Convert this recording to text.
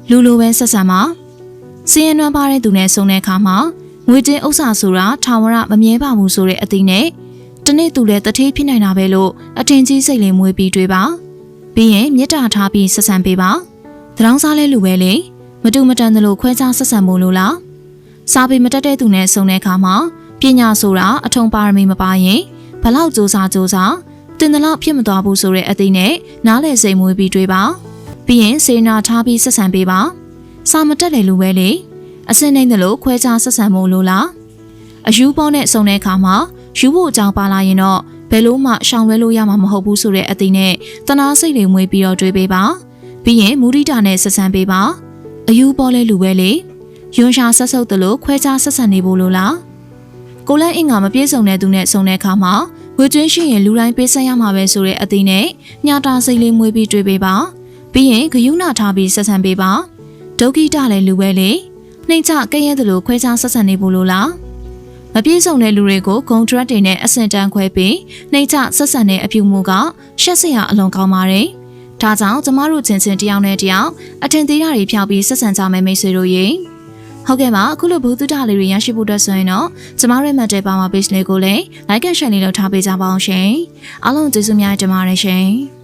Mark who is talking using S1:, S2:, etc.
S1: လူလိုပဲဆက်ဆံမှာစီးရင်နှွမ်းပါတဲ့သူနဲ့ဆုံတဲ့အခါမှာငွေတင်းဥစ္စာဆိုတာထာဝရမမြဲပါဘူးဆိုတဲ့အသိနဲ့တနေ့သူလည်းတထေးဖြစ်နိုင်တာပဲလို့အထင်ကြီးစိတ်လေးမွေးပြီးတွေးပါပြီးရင်မေတ္တာထားပြီးဆက်ဆံပေးပါတရောင်းစားလဲလူပဲလေမတူမတန်သလိုခွဲခြားဆက်ဆံဖို့လို့လားစားပြီးမတက်တဲ့သူနဲ့ဆုံတဲ့အခါမှာပညာဆိုတာအထုံပါရမီမပါရင်ဘလောက်စူးစားတင်တယ်လို့ဖြစ်မသွားဘူးဆိုတဲ့အသိနဲ့နားလေစိတ်မွေးပြီးတွေးပါပြီးရင်စေနာထားပြီးဆက်ဆံပေးပါစာမတက်လေလူပဲလေအစင်းနိုင်တယ်လို့ခွဲခြားဆက်ဆံဖို့လို့လားအယူပေါနဲ့ဆုံတဲ့အခါမှာယူဖို့အကြောင်းပါလာရင်တော့ဘယ်လို့မှရှောင်လွဲလို့ရမှာမဟုတ်ဘူးဆိုတဲ့အသိနဲ့တနာစိတ်တွေမွေးပြီးတော့တွေးပေးပါပြီးရင်မူရိတာနဲ့ဆက်ဆံပေးပါအယူပေါလဲလူပဲလေယွန်ရှာဆက်ဆုပ်တယ်လို့ခွဲခြားဆက်ဆံနေဖို့လို့လားကိုလည်းအင်္ဂါမပြေဆုံးတဲ့သူနဲ့ဆုံတဲ့အခါမှာဝေကျွင်းရှိရင်လူတိုင်းပေးဆက်ရမှာပဲဆိုတဲ့အသိနဲ့ညတာစိတ်လေးမွေးပြီးတွေးပေးပါပြီးရင်ဂယုဏထားပြီးဆက်ဆံပေးပါဒုက္ခိတလည်းလူပဲလေနှိမ့်ချကဲရဲတယ်လို့ခွဲခြားဆက်ဆံနေဖို့လို့လားမပြေဆုံးတဲ့လူတွေကိုဂုံထရက်တွေနဲ့အဆင့်တန်းခွဲပြီးနှိမ့်ချဆက်ဆံတဲ့အပြုမှုကရှက်စရာအလွန်ကောင်းပါတယ်ဒါကြောင့်ကျမတို့ချင်းချင်းတယောက်နဲ့တယောက်အထင်သေးတာတွေဖြောက်ပြီးဆက်ဆံကြမယ်မိတ်ဆွေတို့ရေဟုတ်ကဲ့ပါအခုလိုဘုသူတလေးတွေရရှိဖို့အတွက်ဆိုရင်တော့ကျမတို့ရဲ့ Matter ပါမှာ page လေးကိုလည်း like and share လေးလုပ်ထားပေးကြပါအောင်ရှင်အားလုံးကျေးဇူးများတင်ပါတယ်ရှင်